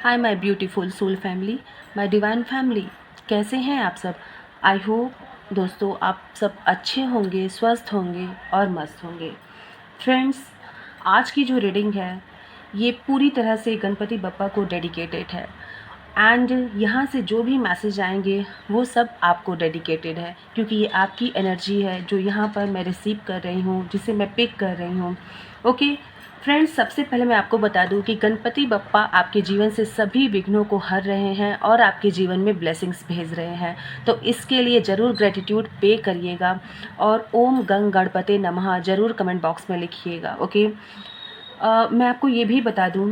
Hi my beautiful soul family, my divine family, कैसे हैं आप सब। आई होप दोस्तों आप सब अच्छे होंगे, स्वस्थ होंगे और मस्त होंगे। फ्रेंड्स, आज की जो रीडिंग है ये पूरी तरह से गणपति बप्पा को डेडिकेटेड है एंड यहाँ से जो भी मैसेज आएंगे वो सब आपको डेडिकेटेड है, क्योंकि ये आपकी एनर्जी है जो यहाँ पर मैं रिसीव कर रही हूँ, जिसे मैं पिक कर रही हूँ। ओके फ्रेंड्स, सबसे पहले मैं आपको बता दूं कि गणपति बप्पा आपके जीवन से सभी विघ्नों को हर रहे हैं और आपके जीवन में ब्लेसिंग्स भेज रहे हैं। तो इसके लिए ज़रूर ग्रेटिट्यूड पे करिएगा और ओम गंग गणपते नमः ज़रूर कमेंट बॉक्स में लिखिएगा। ओके, मैं आपको ये भी बता दूं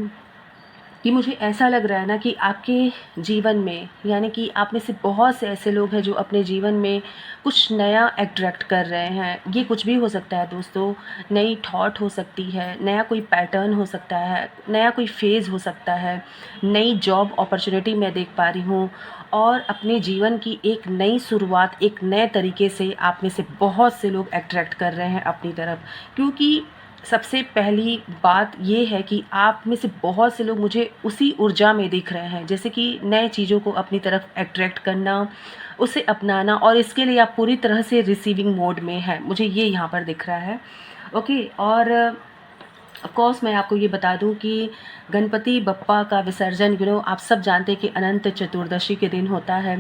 कि मुझे ऐसा लग रहा है ना कि आपके जीवन में, यानी कि आप में से बहुत से ऐसे लोग हैं जो अपने जीवन में कुछ नया अट्रैक्ट कर रहे हैं। ये कुछ भी हो सकता है दोस्तों, नई थॉट हो सकती है, नया कोई पैटर्न हो सकता है, नया कोई फेज़ हो सकता है, नई जॉब अपॉर्चुनिटी मैं देख पा रही हूँ और अपने जीवन की एक नई शुरुआत एक नए तरीके से आप में से बहुत से लोग अट्रैक्ट कर रहे हैं अपनी तरफ। क्योंकि सबसे पहली बात ये है कि आप में से बहुत से लोग मुझे उसी ऊर्जा में दिख रहे हैं, जैसे कि नए चीज़ों को अपनी तरफ अट्रैक्ट करना, उसे अपनाना, और इसके लिए आप पूरी तरह से रिसीविंग मोड में हैं, मुझे ये यहाँ पर दिख रहा है। ओके, और ऑफ कोर्स मैं आपको ये बता दूं कि गणपति बप्पा का विसर्जन आप सब जानते हैं कि अनंत चतुर्दशी के दिन होता है।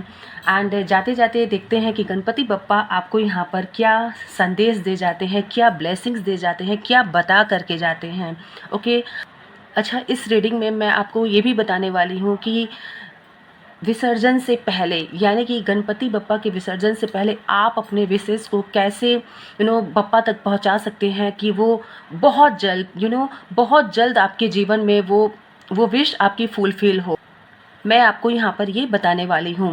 एंड जाते जाते देखते हैं कि गणपति बप्पा आपको यहाँ पर क्या संदेश दे जाते हैं, क्या ब्लेसिंग्स दे जाते हैं, क्या बता करके जाते हैं। ओके, अच्छा, इस रीडिंग में मैं आपको ये भी बताने वाली हूँ कि विसर्जन से पहले, यानी कि गणपति बप्पा के विसर्जन से पहले आप अपने विशेष को कैसे बप्पा तक पहुंचा सकते हैं कि वो बहुत जल्द बहुत जल्द आपके जीवन में वो विश आपकी फुलफिल हो। मैं आपको यहाँ पर ये बताने वाली हूँ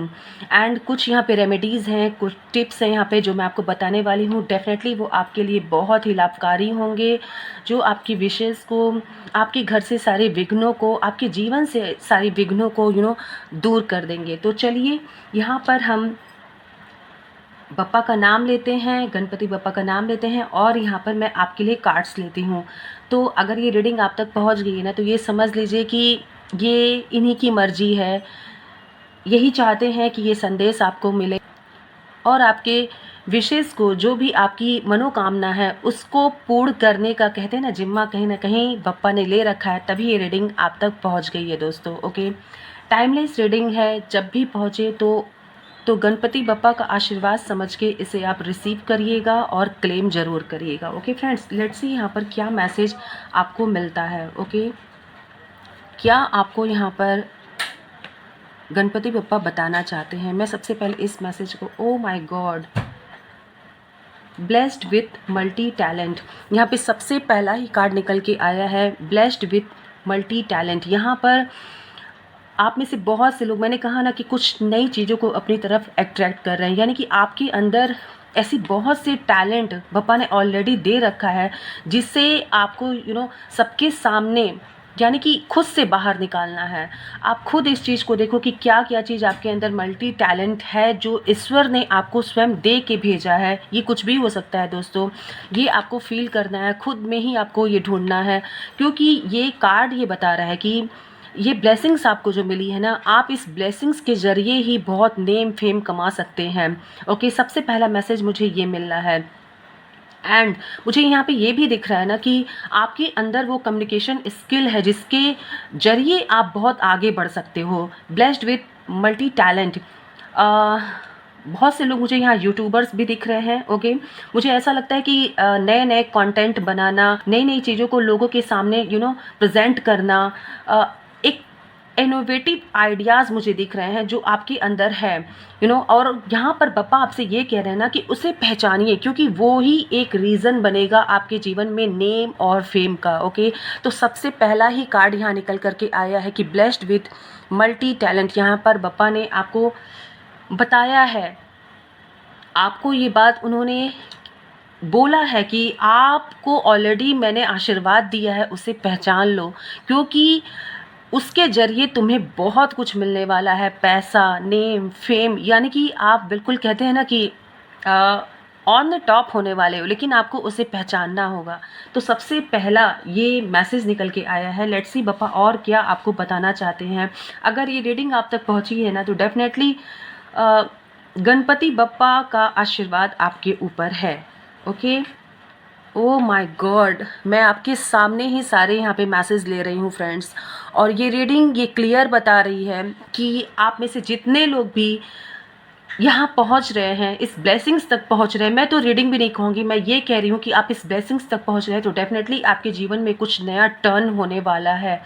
एंड कुछ यहाँ पे रेमेडीज़ हैं, कुछ टिप्स हैं यहाँ पे जो मैं आपको बताने वाली हूँ। डेफिनेटली वो आपके लिए बहुत ही लाभकारी होंगे, जो आपकी विशेज़ को, आपके घर से सारे विघ्नों को, आपके जीवन से सारे विघ्नों को दूर कर देंगे। तो चलिए यहाँ पर हम बप्पा का नाम लेते हैं, गणपति बप्पा का नाम लेते हैं और यहाँ पर मैं आपके लिए कार्ड्स लेती हूँ। तो अगर ये रीडिंग आप तक पहुँच गई है ना, तो ये समझ लीजिए कि ये इन्हीं की मर्जी है, यही चाहते हैं कि ये संदेश आपको मिले और आपके विशेष को, जो भी आपकी मनोकामना है उसको पूर्ण करने का, कहते हैं ना, जिम्मा कहीं ना कहीं बप्पा ने ले रखा है, तभी ये रीडिंग आप तक पहुंच गई है दोस्तों। ओके, टाइमलेस रीडिंग है, जब भी पहुंचे तो गणपति बप्पा का आशीर्वाद समझ के इसे आप रिसीव करिएगा और क्लेम ज़रूर करिएगा। ओके फ्रेंड्स, लेट्स सी यहाँ पर क्या मैसेज आपको मिलता है। ओके, क्या आपको यहाँ पर गणपति बप्पा बताना चाहते हैं। मैं सबसे पहले इस मैसेज को, oh my God, blessed with multi talent, यहाँ पे सबसे पहला ही कार्ड निकल के आया है, ब्लेस्ड विथ मल्टी टैलेंट। यहाँ पर आप में से बहुत से लोग, मैंने कहा ना कि कुछ नई चीज़ों को अपनी तरफ अट्रैक्ट कर रहे हैं, यानी कि आपके अंदर ऐसी बहुत से टैलेंट बप्पा ने ऑलरेडी दे रखा है, जिससे आपको सबके सामने, यानी कि खुद से बाहर निकालना है। आप खुद इस चीज़ को देखो कि क्या क्या चीज़ आपके अंदर मल्टी टैलेंट है जो ईश्वर ने आपको स्वयं दे के भेजा है। ये कुछ भी हो सकता है दोस्तों, ये आपको फील करना है, खुद में ही आपको ये ढूंढना है, क्योंकि ये कार्ड ये बता रहा है कि ये ब्लेसिंग्स आपको जो मिली है ना, आप इस ब्लेसिंग्स के ज़रिए ही बहुत नेम फेम कमा सकते हैं। ओके, सबसे पहला मैसेज मुझे ये मिल रहा है एंड मुझे यहाँ पे ये भी दिख रहा है ना कि आपके अंदर वो कम्युनिकेशन स्किल है जिसके जरिए आप बहुत आगे बढ़ सकते हो। ब्लेस्ड विथ मल्टी टैलेंट, बहुत से लोग मुझे यहाँ यूट्यूबर्स भी दिख रहे हैं। ओके, मुझे ऐसा लगता है कि नए नए कंटेंट बनाना, नई नई चीज़ों को लोगों के सामने प्रेजेंट करना, एक इनोवेटिव आइडियाज़ मुझे दिख रहे हैं जो आपके अंदर है और यहाँ पर बप्पा आपसे ये कह रहे हैं ना कि उसे पहचानिए, क्योंकि वो ही एक रीज़न बनेगा आपके जीवन में नेम और फेम का। ओके, तो सबसे पहला ही कार्ड यहाँ निकल करके आया है कि ब्लेस्ड विथ मल्टी टैलेंट। यहाँ पर बप्पा ने आपको बताया है, आपको ये बात उन्होंने बोला है कि आपको ऑलरेडी मैंने आशीर्वाद दिया है, उसे पहचान लो, क्योंकि उसके ज़रिए तुम्हें बहुत कुछ मिलने वाला है, पैसा, नेम, फेम, यानी कि आप बिल्कुल कहते हैं ना कि ऑन द टॉप होने वाले हो, लेकिन आपको उसे पहचानना होगा। तो सबसे पहला ये मैसेज निकल के आया है। लेट्स सी बप्पा और क्या आपको बताना चाहते हैं। अगर ये रीडिंग आप तक पहुंची है ना, तो डेफिनेटली गणपति बप्पा का आशीर्वाद आपके ऊपर है। ओके, ओ माय गॉड, मैं आपके सामने ही सारे यहाँ पे मैसेज ले रही हूँ फ्रेंड्स, और ये रीडिंग ये क्लियर बता रही है कि आप में से जितने लोग भी यहाँ पहुँच रहे हैं, इस ब्लेसिंग्स तक पहुँच रहे हैं, मैं तो रीडिंग भी नहीं कहूँगी, मैं ये कह रही हूँ कि आप इस ब्लेसिंग्स तक पहुँच रहे हैं, तो डेफिनेटली आपके जीवन में कुछ नया टर्न होने वाला है।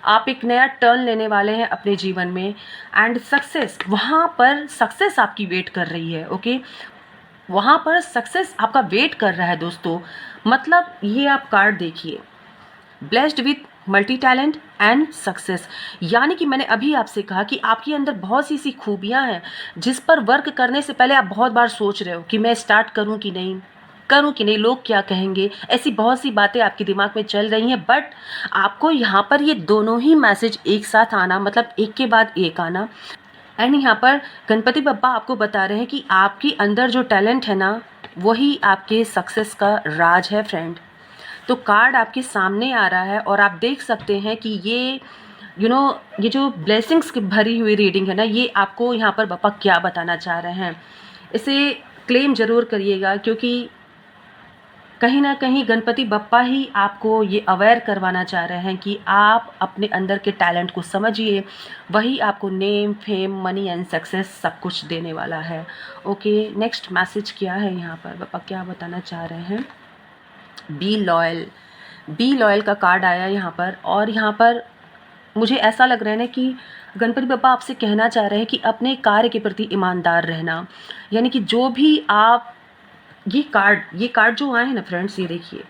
आप एक नया टर्न लेने वाले हैं अपने जीवन में, एंड सक्सेस, वहाँ पर सक्सेस आपकी वेट कर रही है। ओके, वहाँ पर सक्सेस आपका वेट कर रहा है दोस्तों। मतलब ये आप कार्ड देखिए, blessed with multi talent and success, यानी कि मैंने अभी आपसे कहा कि आपके अंदर बहुत सी ऐसी खूबियाँ हैं जिस पर वर्क करने से पहले आप बहुत बार सोच रहे हो कि मैं स्टार्ट करूं कि नहीं, लोग क्या कहेंगे, ऐसी बहुत सी बातें आपके दिमाग में चल रही हैं। बट आपको यहाँ पर ये दोनों ही मैसेज एक साथ आना, मतलब एक के बाद एक आना, एंड यहाँ पर गणपति बप्पा आपको बता रहे हैं कि आपके अंदर जो टैलेंट है ना, वही आपके सक्सेस का राज है फ्रेंड। तो कार्ड आपके सामने आ रहा है और आप देख सकते हैं कि ये ये जो ब्लेसिंग्स की भरी हुई रीडिंग है ना, ये आपको यहाँ पर बप्पा क्या बताना चाह रहे हैं, इसे क्लेम ज़रूर करिएगा, क्योंकि कहीं ना कहीं गणपति बप्पा ही आपको ये अवेयर करवाना चाह रहे हैं कि आप अपने अंदर के टैलेंट को समझिए, वही आपको name, fame, money and success सब कुछ देने वाला है। ओके, नेक्स्ट मैसेज क्या है यहाँ पर, बप्पा क्या बताना चाह रहे हैं। बी लॉयल, बी लॉयल का कार्ड आया यहाँ पर, और यहाँ पर मुझे ऐसा लग रहा है ना कि गणपति बप्पा आपसे कहना चाह रहे हैं कि अपने कार्य के प्रति ईमानदार रहना, यानी कि जो भी आप ये कार्ड जो आए हैं ना फ्रेंड्स, ये देखिए,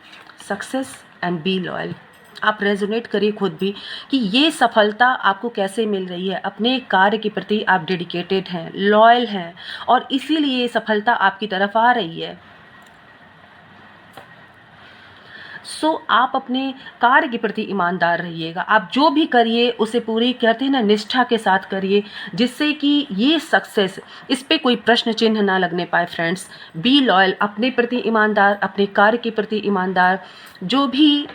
सक्सेस एंड बी लॉयल। आप रेजोनेट करिए खुद भी कि ये सफलता आपको कैसे मिल रही है। अपने कार्य के प्रति आप डेडिकेटेड हैं, लॉयल हैं, और इसीलिए ये सफलता आपकी तरफ आ रही है। सो आप अपने कार्य के प्रति ईमानदार रहिएगा। आप जो भी करिए उसे पूरी, कहते हैं ना, निष्ठा के साथ करिए, जिससे कि ये सक्सेस, इस पे कोई प्रश्न चिन्ह ना लगने पाए फ्रेंड्स। बी लॉयल, अपने प्रति ईमानदार, अपने कार्य के प्रति ईमानदार। जो भी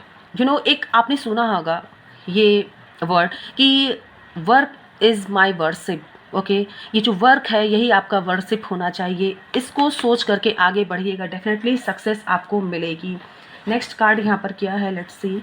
एक आपने सुना होगा ये वर्ड कि work is my worship. Okay, ये जो वर्क है यही आपका वर्शिप होना चाहिए। इसको सोच करके आगे बढ़िएगा, डेफिनेटली सक्सेस आपको मिलेगी। नेक्स्ट कार्ड यहाँ पर क्या है, let's see.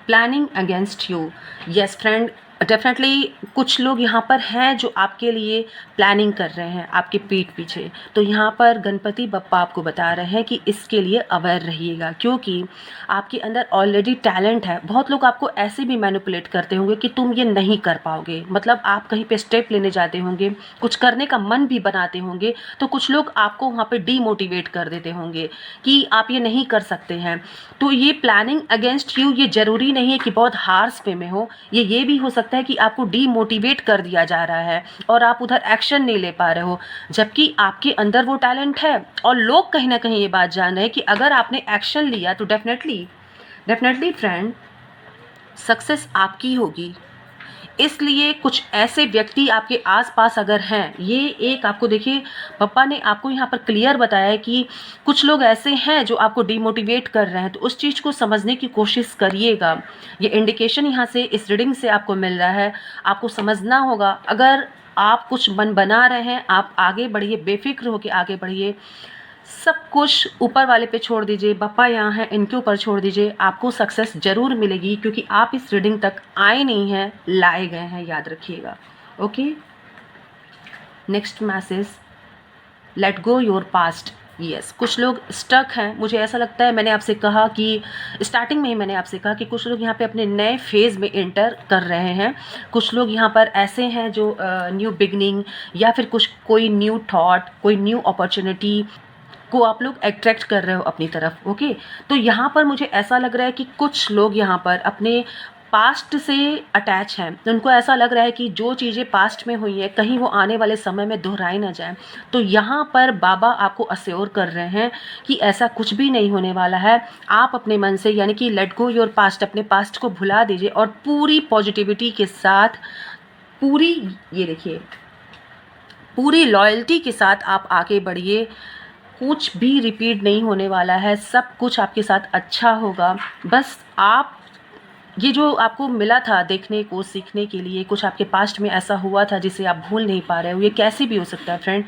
Planning against you. Yes friend, definitely कुछ लोग यहाँ पर हैं जो आपके लिए प्लानिंग कर रहे हैं आपके पीठ पीछे। तो यहाँ पर गणपति बप्पा आपको बता रहे हैं कि इसके लिए अवेयर रहिएगा, क्योंकि आपके अंदर ऑलरेडी टैलेंट है। बहुत लोग आपको ऐसे भी मैनिपुलेट करते होंगे कि तुम ये नहीं कर पाओगे, मतलब आप कहीं पे स्टेप लेने जाते होंगे, कुछ करने का मन भी बनाते होंगे, तो कुछ लोग आपको वहाँ पे डीमोटिवेट कर देते होंगे कि आप ये नहीं कर सकते हैं। तो ये प्लानिंग अगेंस्ट यू, ये ज़रूरी नहीं है कि बहुत हार्श वे में हो, ये भी हो सकता है कि आपको डीमोटिवेट कर दिया जा रहा है और आप उधर एक्शन नहीं ले पा रहे हो, जबकि आपके अंदर वो टैलेंट है। और लोग कहीं ना कहीं ये बात जान रहे हैं कि अगर आपने एक्शन लिया तो डेफिनेटली फ्रेंड सक्सेस आपकी होगी। इसलिए कुछ ऐसे व्यक्ति आपके आसपास अगर हैं, ये एक आपको देखिए, पापा ने आपको यहाँ पर क्लियर बताया है कि कुछ लोग ऐसे हैं जो आपको डिमोटिवेट कर रहे हैं, तो उस चीज़ को समझने की कोशिश करिएगा। ये इंडिकेशन यहाँ से इस रीडिंग से आपको मिल रहा है, आपको समझना होगा। अगर आप कुछ मन बना रहे हैं, आप आगे बढ़िए, बेफिक्र होकर आगे बढ़िए, सब कुछ ऊपर वाले पे छोड़ दीजिए, बप्पा यहाँ हैं इनके ऊपर छोड़ दीजिए, आपको सक्सेस ज़रूर मिलेगी, क्योंकि आप इस रीडिंग तक आए नहीं हैं, लाए गए हैं, याद रखिएगा। Okay, next message, let go your past. Yes, कुछ लोग स्टक हैं, मुझे ऐसा लगता है, मैंने आपसे कहा कि स्टार्टिंग में ही मैंने आपसे कहा कि कुछ लोग यहाँ पे अपने नए फेज़ में एंटर कर रहे हैं। कुछ लोग यहाँ पर ऐसे हैं जो न्यू बिगनिंग या फिर कोई न्यू थॉट, कोई न्यू अपॉर्चुनिटी को आप लोग अट्रैक्ट कर रहे हो अपनी तरफ। ओके, तो यहाँ पर मुझे ऐसा लग रहा है कि कुछ लोग यहाँ पर अपने पास्ट से अटैच हैं, उनको ऐसा लग रहा है कि जो चीज़ें पास्ट में हुई हैं कहीं वो आने वाले समय में दोहराई ना जाए। तो यहाँ पर बाबा आपको अश्योर कर रहे हैं कि ऐसा कुछ भी नहीं होने वाला है। आप अपने मन से, यानी कि लेट गो योर पास्ट, अपने पास्ट को भुला दीजिए और पूरी पॉजिटिविटी के साथ, पूरी, ये देखिए, पूरी लॉयल्टी के साथ आप आगे बढ़िए। कुछ भी रिपीट नहीं होने वाला है, सब कुछ आपके साथ अच्छा होगा। बस आप ये जो आपको मिला था देखने को, सीखने के लिए, कुछ आपके पास्ट में ऐसा हुआ था जिसे आप भूल नहीं पा रहे हो, ये कैसे भी हो सकता है फ्रेंड।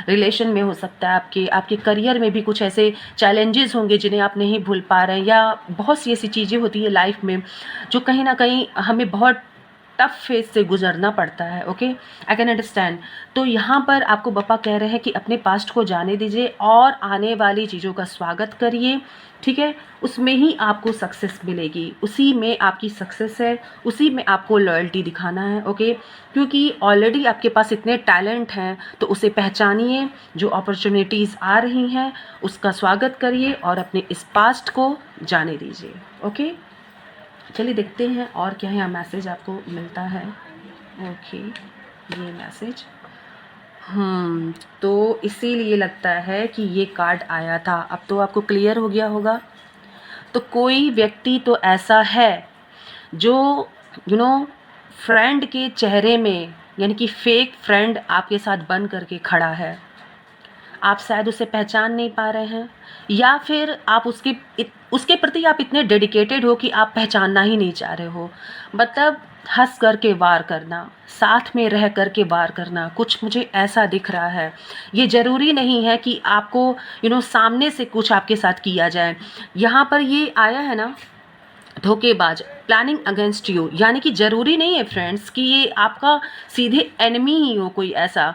रिलेशन में हो सकता है, आपके आपके करियर में भी कुछ ऐसे चैलेंजेस होंगे जिन्हें आप नहीं भूल पा रहे हैं, या बहुत सी ऐसी चीज़ें होती है लाइफ में जो कहीं ना कहीं हमें बहुत टफ फेज से गुजरना पड़ता है। Okay, I can understand. तो यहाँ पर आपको पापा कह रहे हैं कि अपने पास्ट को जाने दीजिए और आने वाली चीज़ों का स्वागत करिए, ठीक है। उसमें ही आपको सक्सेस मिलेगी, उसी में आपकी सक्सेस है, उसी में आपको लॉयल्टी दिखाना है। ओके, क्योंकि ऑलरेडी आपके पास इतने टैलेंट हैं, तो उसे पहचानिए। जो अपॉर्चुनिटीज़ आ रही हैं उसका स्वागत करिए और अपने इस पास्ट को जाने दीजिए। ओके, चलिए देखते हैं और क्या यहाँ मैसेज आपको मिलता है। ओके, ये मैसेज तो इसीलिए लगता है कि ये कार्ड आया था। अब तो आपको क्लियर हो गया होगा। तो कोई व्यक्ति तो ऐसा है जो फ्रेंड के चेहरे में, यानी कि फेक फ्रेंड आपके साथ बन करके खड़ा है। आप शायद उसे पहचान नहीं पा रहे हैं, या फिर आप उसके प्रति आप इतने डेडिकेटेड हो कि आप पहचानना ही नहीं चाह रहे हो। मतलब हंस करके वार करना, साथ में रह करके वार करना, कुछ मुझे ऐसा दिख रहा है। ये ज़रूरी नहीं है कि आपको सामने से कुछ आपके साथ किया जाए। यहाँ पर ये आया है ना, धोखेबाज, प्लानिंग अगेंस्ट यू, यानी कि ज़रूरी नहीं है फ्रेंड्स कि ये आपका सीधे एनिमी ही हो कोई ऐसा।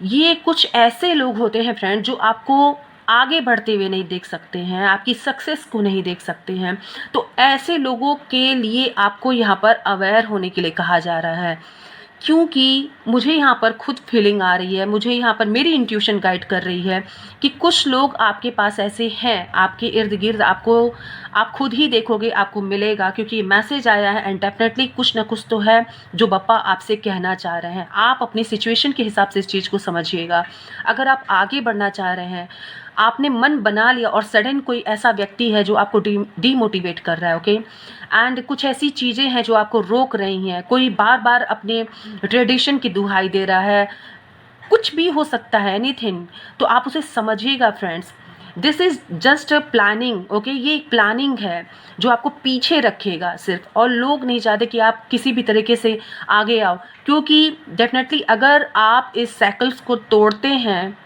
ये कुछ ऐसे लोग होते हैं फ्रेंड जो आपको आगे बढ़ते हुए नहीं देख सकते हैं, आपकी सक्सेस को नहीं देख सकते हैं। तो ऐसे लोगों के लिए आपको यहाँ पर अवेयर होने के लिए कहा जा रहा है, क्योंकि मुझे यहाँ पर खुद फीलिंग आ रही है, मुझे यहाँ पर मेरी इंट्यूशन गाइड कर रही है कि कुछ लोग आपके पास ऐसे हैं, आपके इर्द गिर्द। आप खुद ही देखोगे, आपको मिलेगा, क्योंकि ये मैसेज आया है एंड डेफिनेटली कुछ ना कुछ तो है जो बप्पा आपसे कहना चाह रहे हैं। आप अपनी सिचुएशन के हिसाब से इस चीज़ को समझिएगा। अगर आप आगे बढ़ना चाह रहे हैं, आपने मन बना लिया और सडन कोई ऐसा व्यक्ति है जो आपको डीमोटिवेट कर रहा है, ओके, एंड कुछ ऐसी चीज़ें हैं जो आपको रोक रही हैं, कोई बार बार अपने ट्रेडिशन की दुहाई दे रहा है, कुछ भी हो सकता है, एनीथिंग। तो आप उसे समझिएगा friends, this is just a planning. Okay, ये एक प्लानिंग है जो आपको पीछे रखेगा सिर्फ, और लोग नहीं चाहते कि आप किसी भी तरीके से आगे आओ, क्योंकि डेफिनेटली अगर आप इस साइकिल्स को तोड़ते हैं,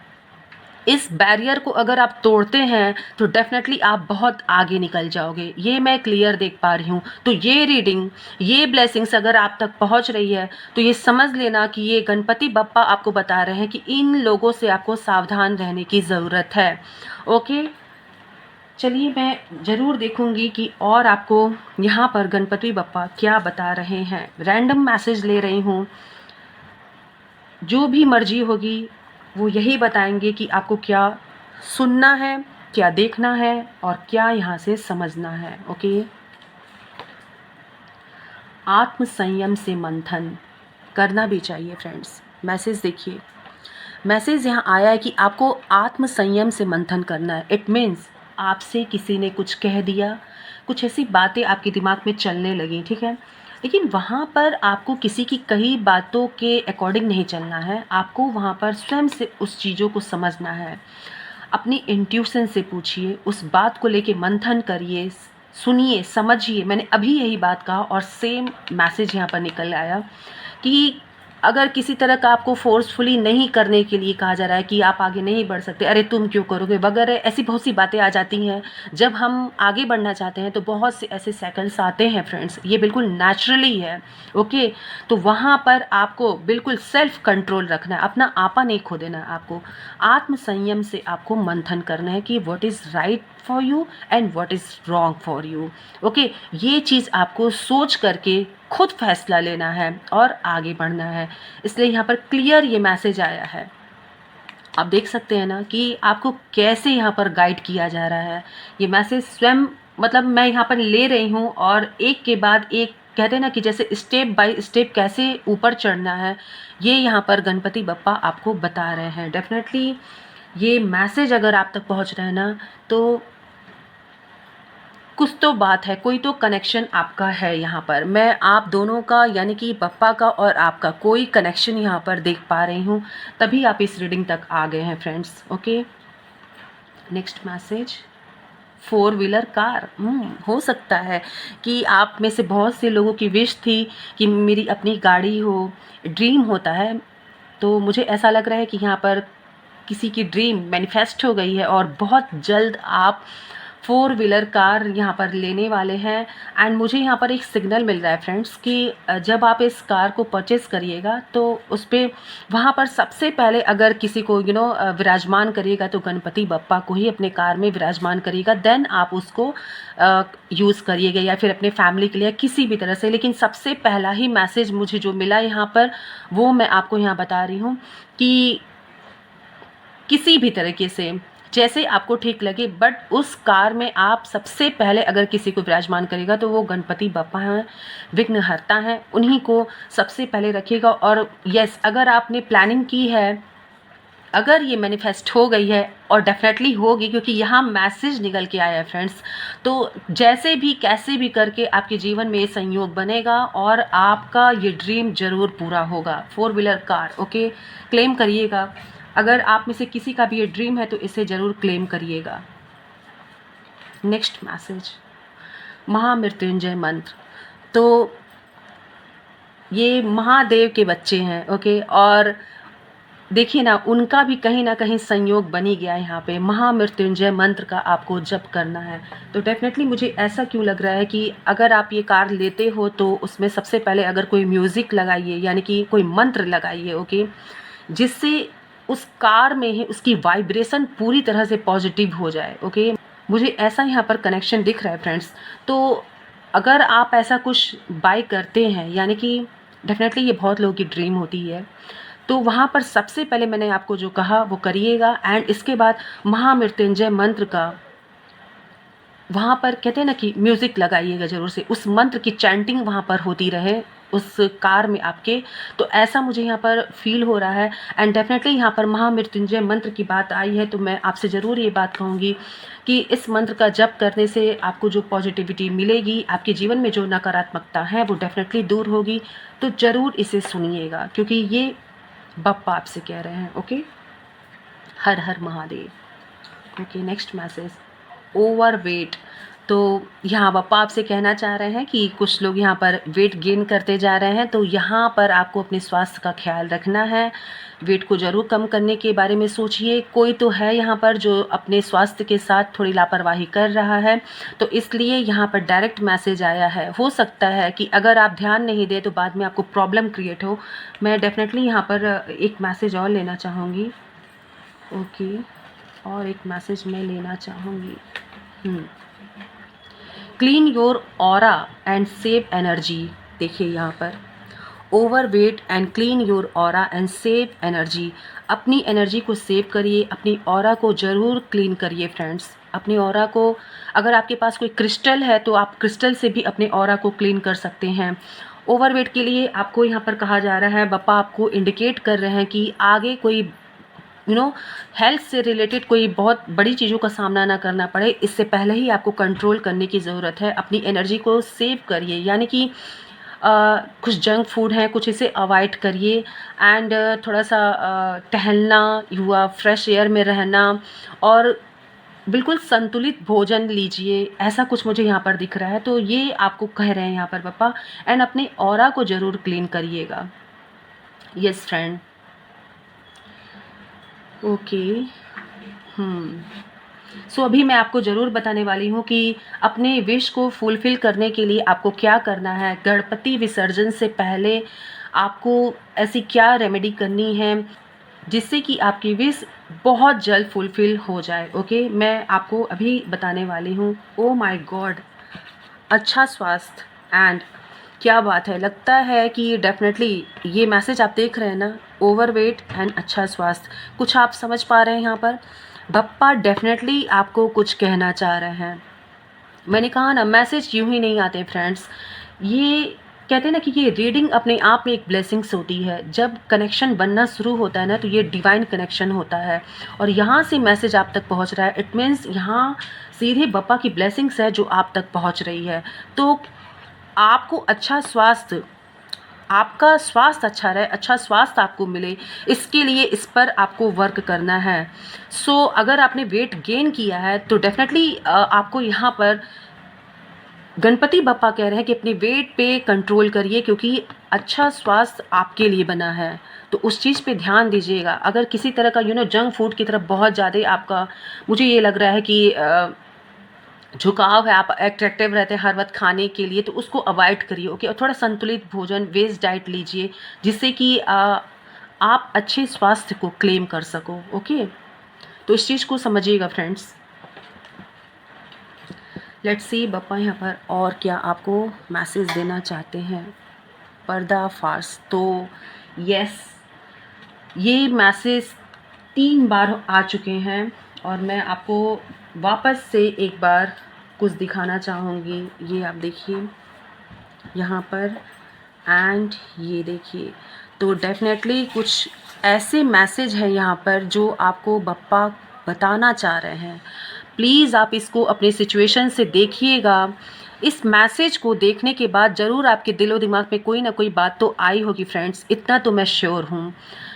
इस बैरियर को अगर आप तोड़ते हैं, तो डेफिनेटली आप बहुत आगे निकल जाओगे। ये मैं क्लियर देख पा रही हूँ। तो ये रीडिंग, ये ब्लेसिंग्स अगर आप तक पहुँच रही है, तो ये समझ लेना कि ये गणपति बप्पा आपको बता रहे हैं कि इन लोगों से आपको सावधान रहने की ज़रूरत है। ओके, चलिए मैं ज़रूर देखूंगी कि और आपको यहाँ पर गणपति बप्पा क्या बता रहे हैं। रैंडम मैसेज ले रही हूँ, जो भी मर्जी होगी वो यही बताएंगे कि आपको क्या सुनना है, क्या देखना है और क्या यहाँ से समझना है। ओके, आत्म संयम से मंथन करना भी चाहिए फ्रेंड्स। मैसेज देखिए, मैसेज यहाँ आया है कि आपको आत्म संयम से मंथन करना है। इट मीन्स आपसे किसी ने कुछ कह दिया, कुछ ऐसी बातें आपके दिमाग में चलने लगी, ठीक है, लेकिन वहाँ पर आपको किसी की कही बातों के अकॉर्डिंग नहीं चलना है। आपको वहाँ पर स्वयं से उस चीज़ों को समझना है। अपनी इंट्यूशन से पूछिए, उस बात को लेके मंथन करिए, सुनिए, समझिए। मैंने अभी यही बात कहा और सेम मैसेज यहाँ पर निकल आया कि अगर किसी तरह का आपको फोर्सफुली नहीं करने के लिए कहा जा रहा है कि आप आगे नहीं बढ़ सकते, अरे तुम क्यों करोगे वगैरह, ऐसी बहुत सी बातें आ जाती हैं। जब हम आगे बढ़ना चाहते हैं तो बहुत से ऐसे साइकिल्स आते हैं फ्रेंड्स, ये बिल्कुल नेचुरली है। ओके, तो वहाँ पर आपको बिल्कुल सेल्फ कंट्रोल रखना है, अपना आपा नहीं खो देना है। आपको आत्म संयम से आपको मंथन करना है कि what is right for you and what is wrong for you. Okay, ये चीज़ आपको सोच करके खुद फैसला लेना है और आगे बढ़ना है। इसलिए यहाँ पर क्लियर ये मैसेज आया है। आप देख सकते हैं ना कि आपको कैसे यहाँ पर गाइड किया जा रहा है। ये मैसेज स्वयं, मतलब मैं यहाँ पर ले रही हूँ और एक के बाद एक, कहते हैं ना कि जैसे स्टेप बाय स्टेप कैसे ऊपर चढ़ना है, ये यहाँ पर गणपति बप्पा आपको बता रहे हैं। डेफिनेटली ये मैसेज अगर आप तक पहुँच रहा है ना, तो कुछ तो बात है, कोई तो कनेक्शन आपका है यहाँ पर। मैं आप दोनों का यानी कि पप्पा का और आपका कोई कनेक्शन यहाँ पर देख पा रही हूँ, तभी आप इस रीडिंग तक आ गए हैं friends. Okay, next message, four wheeler car. हो सकता है कि आप में से बहुत से लोगों की विश थी कि मेरी अपनी गाड़ी हो, ड्रीम होता है। तो मुझे ऐसा लग रहा है कि यहाँ पर किसी की ड्रीम मैनिफेस्ट हो गई है और बहुत जल्द आप फोर व्हीलर कार यहाँ पर लेने वाले हैं। एंड मुझे यहाँ पर एक सिग्नल मिल रहा है फ्रेंड्स कि जब आप इस कार को परचेज़ करिएगा तो उस पर वहाँ पर सबसे पहले अगर किसी को विराजमान करिएगा तो गणपति बप्पा को ही अपने कार में विराजमान करिएगा, देन आप उसको यूज़ करिएगा या फिर अपने फैमिली के लिए किसी भी तरह से। लेकिन सबसे पहला ही मैसेज मुझे जो मिला यहाँ पर वो मैं आपको यहाँ बता रही हूँ कि किसी भी तरीके से जैसे आपको ठीक लगे, बट उस कार में आप सबसे पहले अगर किसी को विराजमान करेगा तो वो गणपति बप्पा हैं, विघ्नहर्ता हैं, उन्हीं को सबसे पहले रखिएगा। और यस, अगर आपने प्लानिंग की है, अगर ये मैनिफेस्ट हो गई है, और डेफिनेटली होगी क्योंकि यहाँ मैसेज निकल के आया है फ्रेंड्स, तो जैसे भी कैसे भी करके आपके जीवन में ये संयोग बनेगा और आपका ये ड्रीम ज़रूर पूरा होगा। Four wheeler car, okay, claim करिएगा। अगर आप में से किसी का भी ये ड्रीम है तो इसे ज़रूर क्लेम करिएगा। नेक्स्ट मैसेज, महामृत्युंजय मंत्र। तो ये महादेव के बच्चे हैं, ओके, और देखिए ना, उनका भी कहीं ना कहीं संयोग बन ही गया है। यहाँ पे महामृत्युंजय मंत्र का आपको जप करना है। तो डेफिनेटली मुझे ऐसा क्यों लग रहा है कि अगर आप ये कार लेते हो तो उसमें सबसे पहले अगर कोई म्यूज़िक लगाइए, यानी कि कोई मंत्र लगाइए, ओके, जिससे उस कार में ही उसकी वाइब्रेशन पूरी तरह से पॉजिटिव हो जाए। ओके, मुझे ऐसा यहाँ पर कनेक्शन दिख रहा है फ्रेंड्स। तो अगर आप ऐसा कुछ बाय करते हैं, यानी कि डेफिनेटली ये बहुत लोगों की ड्रीम होती है, तो वहाँ पर सबसे पहले मैंने आपको जो कहा वो करिएगा। एंड इसके बाद महामृत्युंजय मंत्र का वहाँ पर कहते हैं ना कि म्यूज़िक लगाइएगा ज़रूर से, उस मंत्र की चैंटिंग वहाँ पर होती रहे उस कार में आपके। तो ऐसा मुझे यहाँ पर फील हो रहा है। एंड डेफिनेटली यहाँ पर महामृत्युंजय मंत्र की बात आई है तो मैं आपसे ज़रूर ये बात कहूँगी कि इस मंत्र का जप करने से आपको जो पॉजिटिविटी मिलेगी, आपके जीवन में जो नकारात्मकता है वो डेफिनेटली दूर होगी। तो ज़रूर इसे सुनिएगा क्योंकि ये बप्पा आपसे कह रहे हैं। ओके, हर हर Mahadev. Okay, next message, overweight. तो यहाँ बप्पा आपसे कहना चाह रहे हैं कि कुछ लोग यहाँ पर वेट गेन करते जा रहे हैं, तो यहाँ पर आपको अपने स्वास्थ्य का ख्याल रखना है। वेट को ज़रूर कम करने के बारे में सोचिए। कोई तो है यहाँ पर जो अपने स्वास्थ्य के साथ थोड़ी लापरवाही कर रहा है, तो इसलिए यहाँ पर डायरेक्ट मैसेज आया है। हो सकता है कि अगर आप ध्यान नहीं दें तो बाद में आपको प्रॉब्लम क्रिएट हो। मैं डेफिनेटली यहाँ पर एक मैसेज और लेना चाहूँगी। ओके, और एक मैसेज मैं लेना चाहूँगी। Clean your aura and save energy. देखिए यहाँ पर overweight and clean your aura and save energy. अपनी एनर्जी को सेव करिए, अपनी ऑरा को ज़रूर क्लीन करिए फ्रेंड्स। अपनी ऑरा को, अगर आपके पास कोई क्रिस्टल है तो आप क्रिस्टल से भी अपने ऑरा को क्लीन कर सकते हैं। ओवरवेट के लिए आपको यहाँ पर कहा जा रहा है, बप्पा आपको इंडिकेट कर रहे हैं कि आगे कोई हेल्थ से रिलेटेड कोई बहुत बड़ी चीज़ों का सामना ना करना पड़े, इससे पहले ही आपको कंट्रोल करने की ज़रूरत है। अपनी एनर्जी को सेव करिए, यानी कि कुछ जंक फूड है, कुछ इसे अवॉइड करिए। एंड थोड़ा सा टहलना हुआ, फ्रेश एयर में रहना, और बिल्कुल संतुलित भोजन लीजिए, ऐसा कुछ मुझे यहाँ पर दिख रहा है। तो ये आपको कह रहे हैं यहाँ पर पापा। एंड अपने ऑरा को ज़रूर क्लीन करिएगा। Yes friend. ओके, सो अभी मैं आपको ज़रूर बताने वाली हूँ कि अपने विश को फुलफ़िल करने के लिए आपको क्या करना है। गणपति विसर्जन से पहले आपको ऐसी क्या रेमेडी करनी है जिससे कि आपकी विश बहुत जल्द फुलफ़िल हो जाए। ओके, मैं आपको अभी बताने वाली हूँ। ओ माय गॉड, अच्छा स्वास्थ्य एंड क्या बात है। लगता है कि डेफिनेटली ये मैसेज आप देख रहे हैं ना, ओवरवेट एंड अच्छा स्वास्थ्य, कुछ आप समझ पा रहे हैं यहाँ पर। बप्पा डेफिनेटली आपको कुछ कहना चाह रहे हैं। मैंने कहा ना, मैसेज यूं ही नहीं आते फ्रेंड्स। ये कहते हैं ना कि ये रीडिंग अपने आप में एक ब्लेसिंग्स होती है। जब कनेक्शन बनना शुरू होता है ना तो ये डिवाइन कनेक्शन होता है, और यहाँ से मैसेज आप तक पहुँच रहा है। इट मीन्स यहाँ सीधे बप्पा की ब्लेसिंग्स है जो आप तक पहुंच रही है। तो आपको अच्छा स्वास्थ्य, आपका स्वास्थ्य अच्छा रहे, अच्छा स्वास्थ्य आपको मिले, इसके लिए इस पर आपको वर्क करना है। सो अगर आपने वेट गेन किया है तो डेफिनेटली आपको यहाँ पर गणपति बप्पा कह रहे हैं कि अपने वेट पे कंट्रोल करिए, क्योंकि अच्छा स्वास्थ्य आपके लिए बना है। तो उस चीज़ पे ध्यान दीजिएगा। अगर किसी तरह का जंक फूड की तरफ बहुत ज़्यादा आपका, मुझे ये लग रहा है कि झुकाव है, आप अट्रैक्टिव रहते हैं हर वक्त खाने के लिए, तो उसको अवॉइड करिए। ओके, और थोड़ा संतुलित भोजन, वेज डाइट लीजिए, जिससे कि आप अच्छे स्वास्थ्य को क्लेम कर सको। ओके, तो इस चीज़ को समझिएगा फ्रेंड्स। लेट्स सी बप्पा यहाँ पर और क्या आपको मैसेज देना चाहते हैं। पर्दाफाश, तो यस, ये मैसेज 3 बार आ चुके हैं और मैं आपको वापस से एक बार कुछ दिखाना चाहूँगी। ये आप देखिए यहाँ पर, एंड ये देखिए। तो डेफिनेटली कुछ ऐसे मैसेज हैं यहाँ पर जो आपको बप्पा बताना चाह रहे हैं। प्लीज़ आप इसको अपने सिचुएशन से देखिएगा। इस मैसेज को देखने के बाद ज़रूर आपके दिलो दिमाग में कोई ना कोई बात तो आई होगी फ्रेंड्स, इतना तो मैं श्योर हूँ।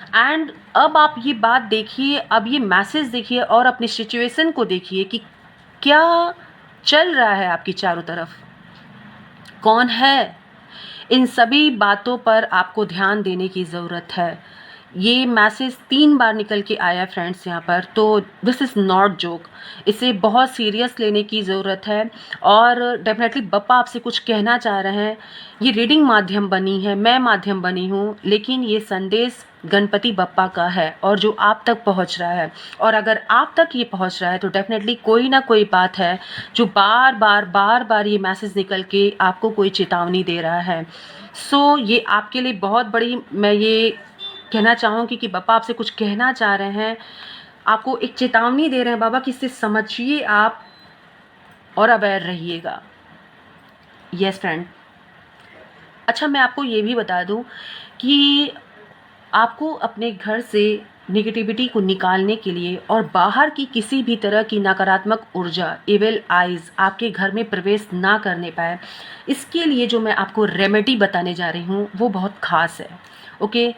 एंड अब आप ये बात देखिए, अब ये मैसेज देखिए और अपनी सिचुएशन को देखिए कि क्या चल रहा है आपकी चारों तरफ, कौन है। इन सभी बातों पर आपको ध्यान देने की ज़रूरत है। ये मैसेज 3 बार निकल के आया फ्रेंड्स यहाँ पर, तो दिस इज़ नॉट जोक, इसे बहुत सीरियस लेने की ज़रूरत है। और डेफिनेटली बप्पा आपसे कुछ कहना चाह रहे हैं। ये रीडिंग माध्यम बनी है, मैं माध्यम बनी हूँ, लेकिन ये संदेश गणपति बप्पा का है और जो आप तक पहुँच रहा है। और अगर आप तक ये पहुँच रहा है तो डेफिनेटली कोई ना कोई बात है जो बार बार ये मैसेज निकल के आपको कोई चेतावनी दे रहा है। सो ये आपके लिए बहुत बड़ी, मैं ये कहना चाहूँगी कि बप्पा आपसे कुछ कहना चाह रहे हैं, आपको एक चेतावनी दे रहे हैं बाबा कि इसे समझिए आप और अवेयर रहिएगा। Yes friend. अच्छा, मैं आपको ये भी बता दूं कि आपको अपने घर से नेगेटिविटी को निकालने के लिए और बाहर की किसी भी तरह की नकारात्मक ऊर्जा, एविल आइज़ आपके घर में प्रवेश ना करने पाए, इसके लिए जो मैं आपको रेमेडी बताने जा रही हूँ वो बहुत ख़ास है। ओके,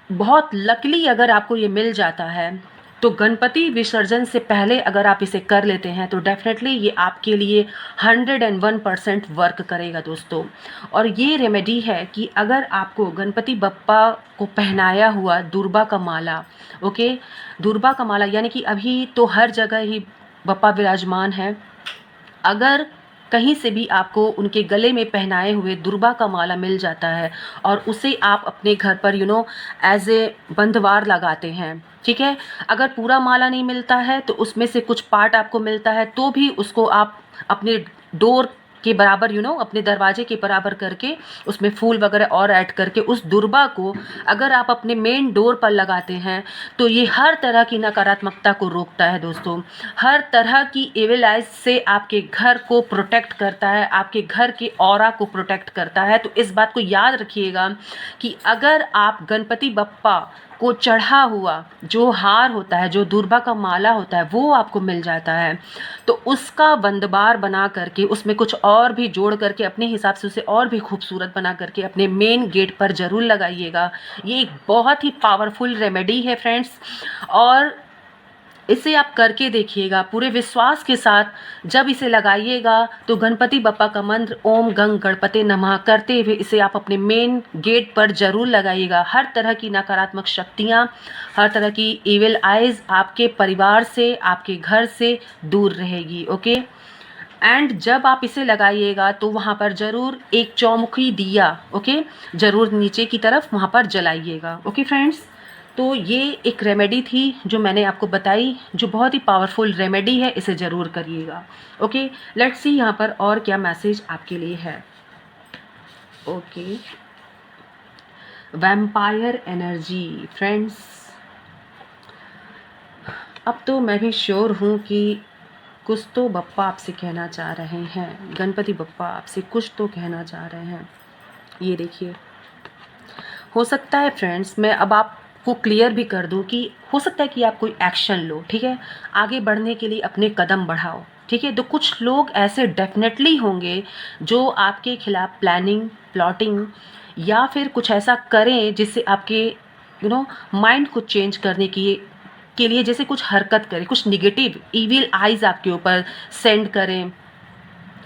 बहुत लकीली अगर आपको ये मिल जाता है तो गणपति विसर्जन से पहले अगर आप इसे कर लेते हैं तो डेफिनेटली ये आपके लिए 101% वर्क करेगा दोस्तों। और ये रेमेडी है कि अगर आपको गणपति बप्पा को पहनाया हुआ दुर्बा का माला, ओके, दुर्बा का माला यानी कि अभी तो हर जगह ही बप्पा विराजमान है, अगर कहीं से भी आपको उनके गले में पहनाए हुए दुर्बा का माला मिल जाता है और उसे आप अपने घर पर एज ए बंधवार लगाते हैं, ठीक है। अगर पूरा माला नहीं मिलता है तो उसमें से कुछ पार्ट आपको मिलता है, तो भी उसको आप अपने डोर के बराबर अपने दरवाजे के बराबर करके उसमें फूल वगैरह और ऐड करके उस दुर्बा को अगर आप अपने मेन डोर पर लगाते हैं तो ये हर तरह की नकारात्मकता को रोकता है दोस्तों, हर तरह की एविल आइज से आपके घर को प्रोटेक्ट करता है, आपके घर के ऑरा को प्रोटेक्ट करता है। तो इस बात को याद रखिएगा कि अगर आप गणपति बप्पा को चढ़ा हुआ जो हार होता है, जो दुर्बा का माला होता है, वो आपको मिल जाता है तो उसका बंदबार बना करके उसमें कुछ और भी जोड़ करके अपने हिसाब से उसे और भी खूबसूरत बना करके अपने मेन गेट पर ज़रूर लगाइएगा। ये एक बहुत ही पावरफुल रेमेडी है फ्रेंड्स, और इसे आप करके देखिएगा पूरे विश्वास के साथ। जब इसे लगाइएगा तो गणपति बप्पा का मंत्र ओम गंग गणपते नमः करते हुए इसे आप अपने मेन गेट पर ज़रूर लगाइएगा। हर तरह की नकारात्मक शक्तियाँ, हर तरह की इविल आइज़ आपके परिवार से, आपके घर से दूर रहेगी। ओके, एंड जब आप इसे लगाइएगा तो वहाँ पर ज़रूर एक चौमुखी दिया, ओके, ज़रूर नीचे की तरफ वहाँ पर जलाइएगा। ओके फ्रेंड्स, तो ये एक रेमेडी थी जो मैंने आपको बताई, जो बहुत ही पावरफुल रेमेडी है, इसे ज़रूर करिएगा। ओके, लेट्स सी यहाँ पर और क्या मैसेज आपके लिए है। ओके, वैम्पायर एनर्जी फ्रेंड्स, अब तो मैं भी श्योर हूँ कि कुछ तो बप्पा आपसे कहना चाह रहे हैं, गणपति बप्पा आपसे कुछ तो कहना चाह रहे हैं। ये देखिए, हो सकता है फ्रेंड्स मैं अब आप आपको क्लियर भी कर दूं कि हो सकता है कि आप कोई एक्शन लो, ठीक है, आगे बढ़ने के लिए अपने कदम बढ़ाओ, ठीक है। तो कुछ लोग ऐसे डेफिनेटली होंगे जो आपके खिलाफ प्लानिंग, प्लॉटिंग या फिर कुछ ऐसा करें जिससे आपके माइंड को चेंज करने के लिए जैसे कुछ हरकत करें, कुछ निगेटिव ईविल आइज आपके ऊपर सेंड करें,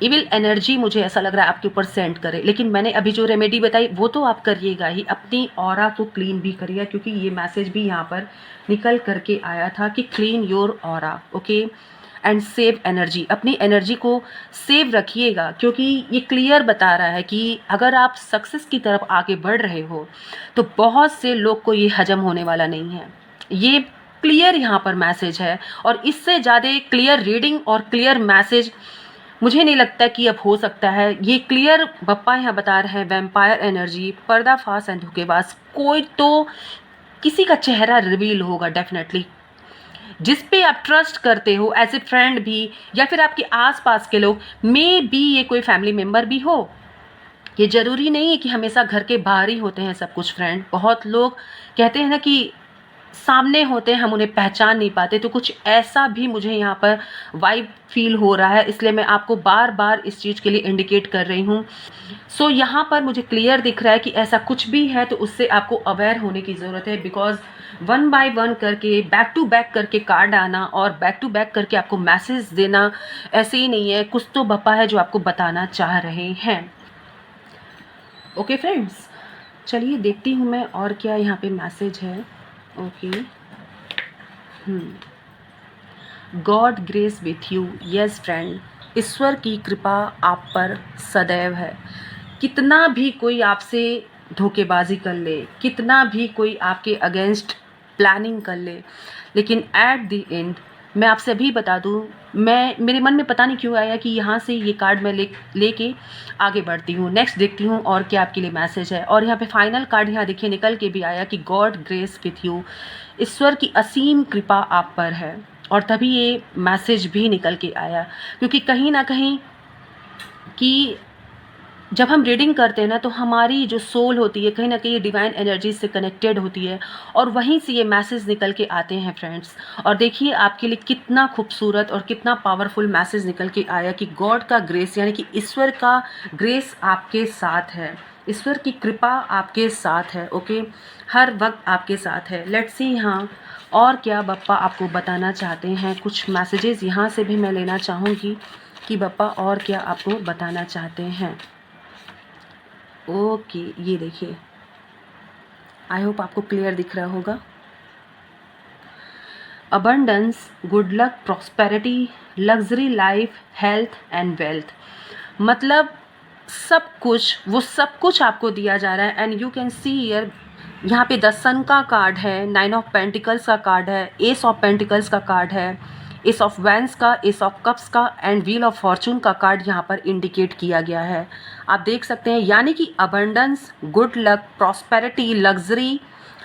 इविल एनर्जी मुझे ऐसा लग रहा है आपके ऊपर सेंड करे। लेकिन मैंने अभी जो रेमेडी बताई वो तो आप करिएगा ही, अपनी ऑरा को क्लीन भी करिएगा, क्योंकि ये मैसेज भी यहाँ पर निकल करके आया था कि clean your aura, okay, and save energy. अपनी एनर्जी को सेव रखिएगा, क्योंकि ये क्लियर बता रहा है कि अगर आप सक्सेस की तरफ आगे बढ़ रहे हो तो बहुत से लोग को ये हजम होने वाला नहीं है। ये क्लियर यहाँ पर मैसेज है, और इससे ज़्यादा क्लियर रीडिंग और क्लियर मैसेज मुझे नहीं लगता कि अब हो सकता है। ये क्लियर बप्पा यहाँ बता रहे हैं, वैम्पायर एनर्जी, पर्दाफाश एंड धोखेबाज, कोई तो किसी का चेहरा रिवील होगा डेफिनेटली, जिस पे आप ट्रस्ट करते हो एज ए फ्रेंड भी, या फिर आपके आसपास के लोग, मे बी ये कोई फैमिली मेम्बर भी हो। ये ज़रूरी नहीं है कि हमेशा घर के बाहर ही होते हैं सब कुछ फ्रेंड। बहुत लोग कहते हैं ना कि सामने होते हैं, हम उन्हें पहचान नहीं पाते, तो कुछ ऐसा भी मुझे यहाँ पर वाइब फील हो रहा है, इसलिए मैं आपको बार बार इस चीज़ के लिए इंडिकेट कर रही हूँ। सो यहाँ पर मुझे क्लियर दिख रहा है कि ऐसा कुछ भी है तो उससे आपको अवेयर होने की ज़रूरत है, बिकॉज वन बाय वन करके, बैक टू बैक करके कार्ड आना और बैक टू बैक करके आपको मैसेज देना ऐसे ही नहीं है, कुछ तो बप्पा है जो आपको बताना चाह रहे हैं। ओके फ्रेंड्स, चलिए देखती हूँ मैं और क्या यहाँ पे मैसेज है। Okay, God grace with you, yes friend, ईश्वर की कृपा आप पर सदैव है। कितना भी कोई आपसे धोखेबाजी कर ले, कितना भी कोई आपके अगेंस्ट प्लानिंग कर ले, लेकिन एट द एंड मैं आपसे अभी बता दूं, मेरे मन में पता नहीं क्यों आया कि यहाँ से ये कार्ड मैं लेके आगे बढ़ती हूँ। नेक्स्ट देखती हूँ और क्या आपके लिए मैसेज है। और यहाँ पे फाइनल कार्ड यहाँ देखिए निकल के भी आया कि गॉड ग्रेस विथ यू, ईश्वर की असीम कृपा आप पर है। और तभी ये मैसेज भी निकल के आया, क्योंकि कहीं ना कहीं कि जब हम रीडिंग करते हैं ना तो हमारी जो सोल होती है कहीं ना कहीं डिवाइन एनर्जी से कनेक्टेड होती है, और वहीं से ये मैसेज निकल के आते हैं फ्रेंड्स। और देखिए आपके लिए कितना खूबसूरत और कितना पावरफुल मैसेज निकल के आया कि गॉड का ग्रेस, यानी कि ईश्वर का ग्रेस आपके साथ है, ईश्वर की कृपा आपके साथ है। ओके, हर वक्त आपके साथ है। लेट्स सी यहाँ और क्या बप्पा आपको बताना चाहते हैं। कुछ मैसेजेस यहाँ से भी मैं लेना चाहूँगी कि बप्पा और क्या आपको बताना चाहते हैं। ओके, ये देखिए, आई होप आपको क्लियर दिख रहा होगा। Abundance, good luck, prosperity, luxury life, health and wealth, मतलब सब कुछ, वो सब कुछ आपको दिया जा रहा है। And you can see here, यहाँ पे द सन का कार्ड है, 9 ऑफ पेंटिकल्स का कार्ड है, एस ऑफ पेंटिकल्स का कार्ड है, एस ऑफ वैंस का, एस ऑफ कप्स का एंड व्हील ऑफ फॉर्चून का कार्ड यहाँ पर इंडिकेट किया गया है। आप देख सकते हैं, यानी कि abundance, good luck, prosperity, luxury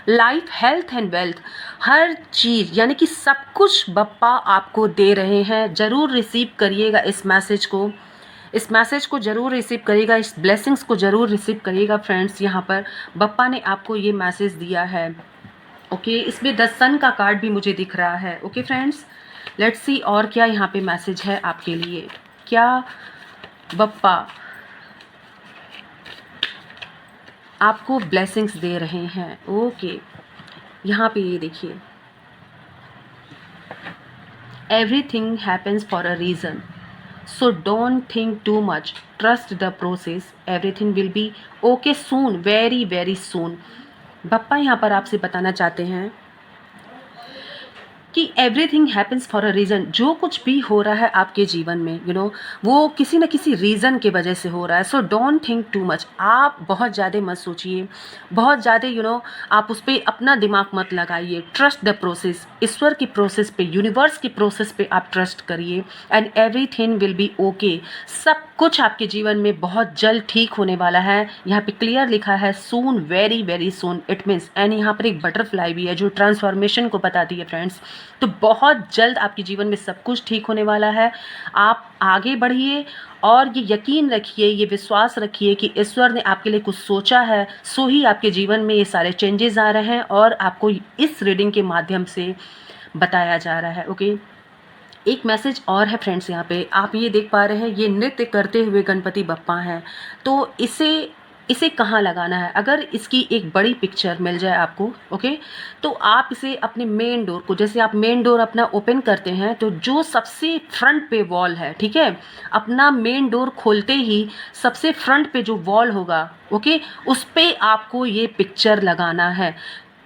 life, health and wealth, हर चीज़ यानी कि सब कुछ बप्पा आपको दे रहे हैं। ज़रूर रिसीव करिएगा इस मैसेज को, इस मैसेज को ज़रूर रिसीव करिएगा, इस ब्लेसिंग्स को ज़रूर रिसीव करिएगा फ्रेंड्स। यहाँ पर बप्पा ने आपको ये मैसेज दिया है। ओके, इसमें द सन का कार्ड भी मुझे दिख रहा है। ओके फ्रेंड्स, लेट्स सी और क्या यहाँ पे मैसेज है आपके लिए, क्या बप्पा आपको ब्लेसिंग्स दे रहे हैं। ओके, यहाँ पे ये देखिए, everything happens for a reason, so don't think too much, trust the process, everything will be okay soon, very very सून। बप्पा यहाँ पर आपसे बताना चाहते हैं कि everything happens for a reason, जो कुछ भी हो रहा है आपके जीवन में वो किसी न किसी रीज़न के वजह से हो रहा है। So don't think too much, आप बहुत ज़्यादा मत सोचिए, बहुत ज़्यादा आप उस पर अपना दिमाग मत लगाइए। ट्रस्ट द प्रोसेस, ईश्वर की प्रोसेस पे, यूनिवर्स की प्रोसेस पे आप ट्रस्ट करिए, and everything will be okay, सब कुछ आपके जीवन में बहुत जल्द ठीक होने वाला है। यहाँ पे क्लियर लिखा है soon, very very soon, it means, and यहाँ पर एक बटरफ्लाई भी है जो ट्रांसफॉर्मेशन को बताती है फ्रेंड्स। तो बहुत जल्द आपके जीवन में सब कुछ ठीक होने वाला है। आप आगे बढ़िए और ये यकीन रखिए, ये विश्वास रखिए कि ईश्वर ने आपके लिए कुछ सोचा है, सो ही आपके जीवन में ये सारे चेंजेस आ रहे हैं और आपको इस रीडिंग के माध्यम से बताया जा रहा है। ओके, एक मैसेज और है फ्रेंड्स। यहाँ पे आप ये देख पा रहे हैं, ये नृत्य करते हुए गणपति बप्पा हैं। तो इसे कहाँ लगाना है? अगर इसकी एक बड़ी पिक्चर मिल जाए आपको, ओके, तो आप इसे अपने मेन डोर को, जैसे आप मेन डोर अपना ओपन करते हैं तो जो सबसे फ्रंट पे वॉल है, ठीक है, अपना मेन डोर खोलते ही सबसे फ्रंट पे जो वॉल होगा, ओके, उस पे आपको ये पिक्चर लगाना है।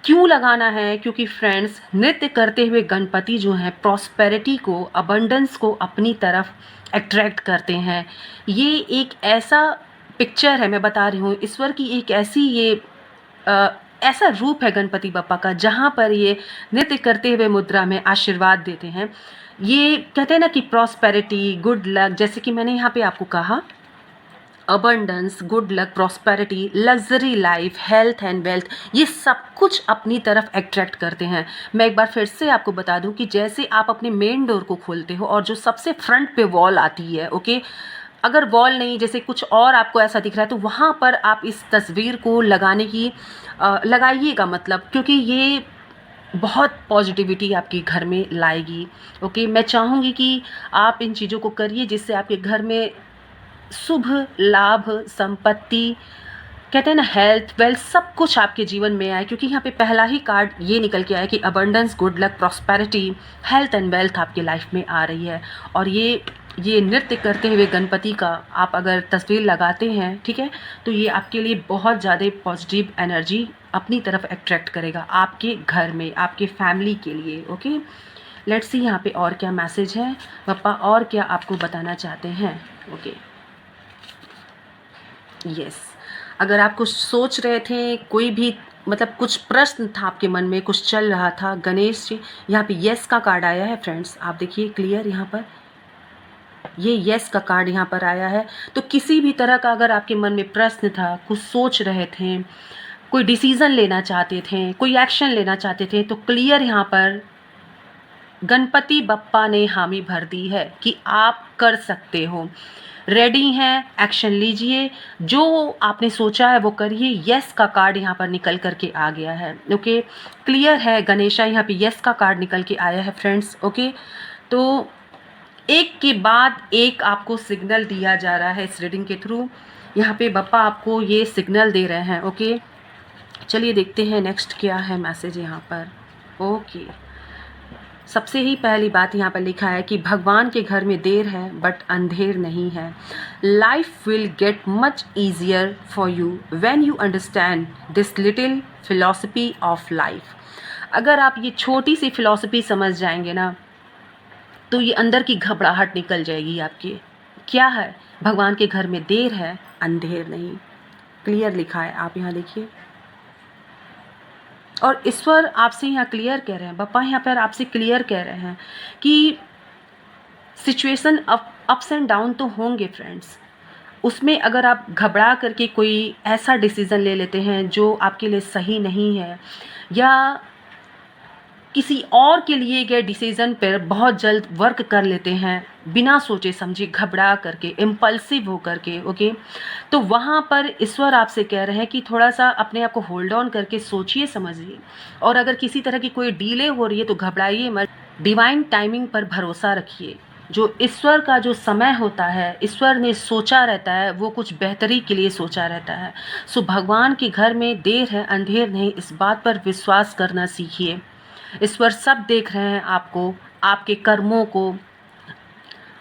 क्यों लगाना है? क्योंकि फ्रेंड्स, नृत्य करते हुए गणपति जो हैं प्रॉस्पेरिटी को, अबंडेंस को अपनी तरफ अट्रैक्ट करते हैं। ये एक ऐसा पिक्चर है, मैं बता रही हूँ, ईश्वर की एक ऐसी ऐसा रूप है गणपति बप्पा का, जहाँ पर ये नृत्य करते हुए मुद्रा में आशीर्वाद देते हैं। ये कहते हैं ना कि प्रॉस्पेरिटी, गुड लक, जैसे कि मैंने यहाँ पे आपको कहा, abundance, good luck, prosperity, luxury life, health and wealth, ये सब कुछ अपनी तरफ अट्रैक्ट करते हैं। मैं एक बार फिर से आपको बता दूं कि जैसे आप अपने मेन डोर को खोलते हो और जो सबसे फ्रंट पे वॉल आती है, ओके, अगर वॉल नहीं, जैसे कुछ और आपको ऐसा दिख रहा है, तो वहाँ पर आप इस तस्वीर को लगाने की लगाइएगा, मतलब, क्योंकि ये बहुत पॉजिटिविटी आपके घर में लाएगी। ओके, मैं चाहूँगी कि आप इन चीज़ों को करिए जिससे आपके घर में शुभ लाभ, संपत्ति, कहते हैं ना, हेल्थ, वेल्थ, सब कुछ आपके जीवन में आए। क्योंकि यहाँ पे पहला ही कार्ड ये निकल के आया कि abundance, good luck, prosperity, health and wealth आपके लाइफ में आ रही है। और ये नृत्य करते हुए गणपति का आप अगर तस्वीर लगाते हैं, ठीक है, तो ये आपके लिए बहुत ज़्यादा पॉजिटिव एनर्जी अपनी तरफ अट्रैक्ट करेगा, आपके घर में, आपके फैमिली के लिए। ओके, लेट्स सी यहाँ पे और क्या मैसेज है, पापा और क्या आपको बताना चाहते हैं। ओके, यस, अगर आप कुछ सोच रहे थे, कोई भी मतलब कुछ प्रश्न था आपके मन में, कुछ चल रहा था, गणेश जी, यहाँ पे यस का कार्ड आया है फ्रेंड्स, आप देखिए क्लियर, यहाँ पर ये यस का कार्ड यहाँ पर आया है। तो किसी भी तरह का अगर आपके मन में प्रश्न था, कुछ सोच रहे थे, कोई डिसीज़न लेना चाहते थे, कोई एक्शन लेना चाहते थे, तो क्लियर यहाँ पर गणपति बप्पा ने हामी भर दी है कि आप कर सकते हो, रेडी हैं, एक्शन लीजिए, जो आपने सोचा है वो करिए। यस का कार्ड यहाँ पर निकल करके आ गया है। ओके, क्लियर है गणेशा, यहाँ पे यस का कार्ड निकल के आया है फ्रेंड्स। ओके, तो एक के बाद एक आपको सिग्नल दिया जा रहा है इस रीडिंग के थ्रू। यहाँ पे बप्पा आपको ये सिग्नल दे रहे हैं। ओके, चलिए देखते हैं नेक्स्ट क्या है मैसेज यहाँ पर। ओके, सबसे ही पहली बात यहाँ पर लिखा है कि भगवान के घर में देर है बट अंधेर नहीं है। Life will get much easier for you when you understand this little philosophy of life. अगर आप ये छोटी सी फिलॉसफी समझ जाएंगे ना, तो ये अंदर की घबराहट निकल जाएगी आपकी। क्या है? भगवान के घर में देर है, अंधेर नहीं। क्लियर लिखा है, आप यहाँ देखिए। और ईश्वर आपसे यहाँ क्लियर कह रहे हैं, बप्पा यहाँ पर आपसे क्लियर कह रहे हैं कि सिचुएशन अप्स एंड डाउन तो होंगे फ्रेंड्स, उसमें अगर आप घबरा करके कोई ऐसा डिसीज़न ले लेते हैं जो आपके लिए सही नहीं है, या किसी और के लिए गए डिसीज़न पर बहुत जल्द वर्क कर लेते हैं बिना सोचे समझे, घबरा करके, इम्पल्सिव हो करके, ओके, तो वहाँ पर ईश्वर आपसे कह रहे हैं कि थोड़ा सा अपने आप को होल्ड ऑन करके सोचिए, समझिए। और अगर किसी तरह की कोई डिले हो रही है तो घबराइए मत, डिवाइन टाइमिंग पर भरोसा रखिए। जो ईश्वर का जो समय होता है, ईश्वर ने सोचा रहता है, वो कुछ बेहतरी के लिए सोचा रहता है। सो भगवान के घर में देर है, अंधेर नहीं, इस बात पर विश्वास करना सीखिए। ईश्वर सब देख रहे हैं आपको, आपके कर्मों को,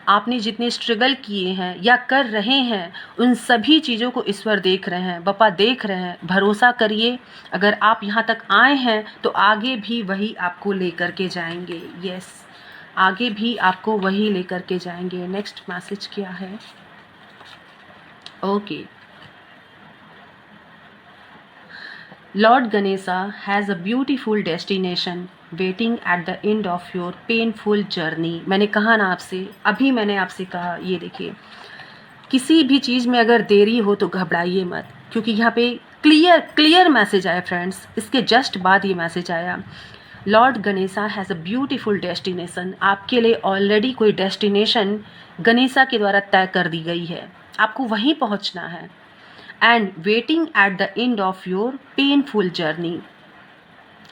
आपने जितने स्ट्रगल किए हैं या कर रहे हैं, उन सभी चीज़ों को ईश्वर देख रहे हैं, बप्पा देख रहे हैं। भरोसा करिए, अगर आप यहाँ तक आए हैं तो आगे भी वही आपको लेकर के जाएंगे। यस, आगे भी आपको वही लेकर के जाएंगे। नेक्स्ट मैसेज क्या है? Okay, Lord Ganesha has a beautiful destination waiting at the end of your painful journey। मैंने कहा ना आपसे, अभी मैंने आपसे कहा, ये देखिए, किसी भी चीज़ में अगर देरी हो तो घबराइए मत, क्योंकि यहाँ पे क्लियर मैसेज आया फ्रेंड्स। इसके जस्ट बाद ये मैसेज आया, Lord Ganesha has a beautiful destination. आपके लिए ऑलरेडी कोई डेस्टिनेशन गणेशा के द्वारा तय कर दी गई है, आपको वहीं पहुंचना है। And waiting at the end of your painful journey,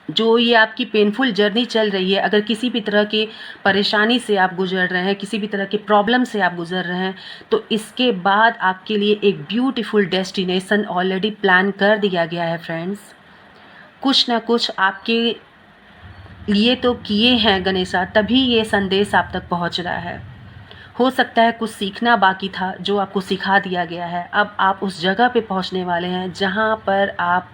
जो ये आपकी पेनफुल जर्नी चल रही है, अगर किसी भी तरह की परेशानी से आप गुजर रहे हैं, किसी भी तरह के प्रॉब्लम से आप गुजर रहे हैं, तो इसके बाद आपके लिए एक ब्यूटीफुल डेस्टिनेशन ऑलरेडी प्लान कर दिया गया है फ्रेंड्स। कुछ ना कुछ आपके लिए तो किए हैं गणेशा, तभी ये संदेश आप तक पहुंच रहा है। हो सकता है कुछ सीखना बाकी था जो आपको सिखा दिया गया है। अब आप उस जगह पे पहुंचने वाले हैं जहां पर आप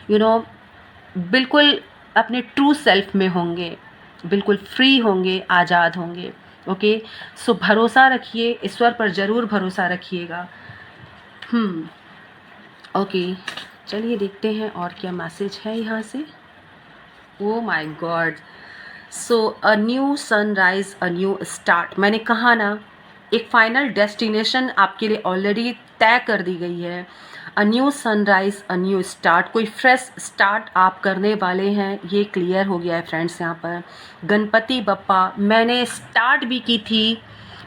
बिल्कुल अपने ट्रू सेल्फ में होंगे, बिल्कुल फ्री होंगे, आज़ाद होंगे। ओके, सो भरोसा रखिए, ईश्वर पर ज़रूर भरोसा रखिएगा। ओके, चलिए देखते हैं और क्या मैसेज है यहाँ से। Oh my God, so a new sunrise, a new start. मैंने कहा ना, एक फाइनल डेस्टिनेशन आपके लिए ऑलरेडी तय कर दी गई है। A new sunrise, a new start, कोई फ्रेश स्टार्ट आप करने वाले हैं, ये क्लियर हो गया है फ्रेंड्स। यहाँ पर गणपति बप्पा, मैंने स्टार्ट भी की थी,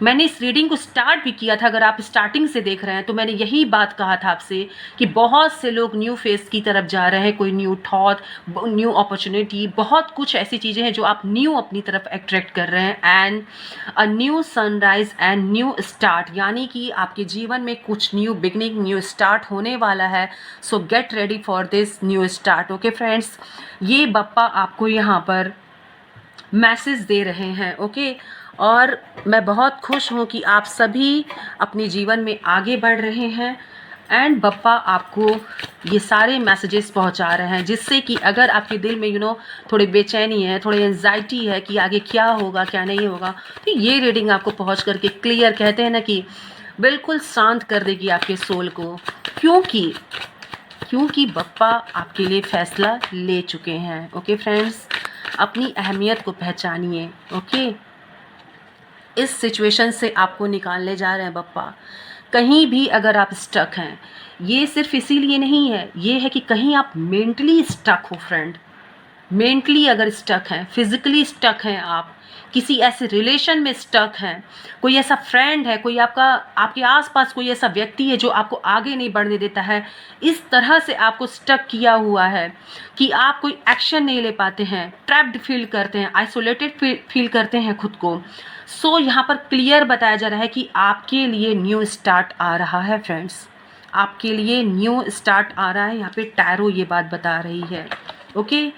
मैंने इस रीडिंग को स्टार्ट भी किया था। अगर आप स्टार्टिंग से देख रहे हैं तो मैंने यही बात कहा था आपसे कि बहुत से लोग न्यू फेस की तरफ जा रहे हैं, कोई न्यू थॉट, न्यू अपॉर्चुनिटी, बहुत कुछ ऐसी चीज़ें हैं जो आप न्यू अपनी तरफ अट्रैक्ट कर रहे हैं। And a new sunrise and new start, यानी कि आपके जीवन में कुछ न्यू बिगनिंग, न्यू स्टार्ट होने वाला है। सो get ready for this new start. Okay friends, ये बप्पा आपको यहाँ पर मैसेज दे रहे हैं। ओके, और मैं बहुत खुश हूँ कि आप सभी अपने जीवन में आगे बढ़ रहे हैं। एंड बप्पा आपको ये सारे मैसेजेस पहुंचा रहे हैं, जिससे कि अगर आपके दिल में थोड़ी बेचैनी है, थोड़ी एंजाइटी है कि आगे क्या होगा क्या नहीं होगा, तो ये रीडिंग आपको पहुंच करके क्लियर, कहते हैं ना कि बिल्कुल शांत कर देगी आपके सोल को। क्योंकि बप्पा आपके लिए फैसला ले चुके हैं। ओके फ्रेंड्स, अपनी अहमियत को पहचानिए। ओके, इस सिचुएशन से आपको निकालने जा रहे हैं बप्पा। कहीं भी अगर आप स्टक हैं, ये सिर्फ इसीलिए नहीं है, ये है कि कहीं आप मेंटली स्टक हो फ्रेंड। मेंटली अगर स्टक हैं, फिजिकली स्टक हैं, आप किसी ऐसे रिलेशन में स्टक हैं, कोई ऐसा फ्रेंड है, कोई आपके आसपास कोई ऐसा व्यक्ति है जो आपको आगे नहीं बढ़ने देता है, इस तरह से आपको स्टक किया हुआ है कि आप कोई एक्शन नहीं ले पाते हैं, ट्रैप्ड फील करते हैं, आइसोलेटेड फील करते हैं खुद को। सो यहाँ पर क्लियर बताया जा रहा है कि आपके लिए न्यू स्टार्ट आ रहा है फ्रेंड्स, आपके लिए न्यू स्टार्ट आ रहा है। यहाँ पे टैरो ये बात बता रही है। ओके,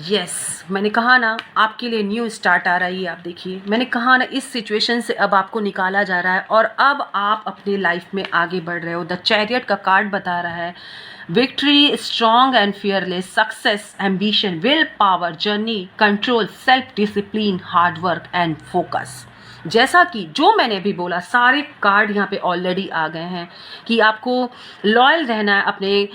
यस, मैंने कहा ना आपके लिए न्यू स्टार्ट आ रही है। आप देखिए, मैंने कहा ना इस सिचुएशन से अब आपको निकाला जा रहा है और अब आप अपने लाइफ में आगे बढ़ रहे हो। द चैरियट का कार्ड बता रहा है victory, strong and fearless, success, ambition, will power, journey, control, self discipline, hard work and focus. जैसा कि जो मैंने भी बोला, सारे कार्ड यहाँ पे ऑलरेडी आ गए हैं कि आपको लॉयल रहना है अपने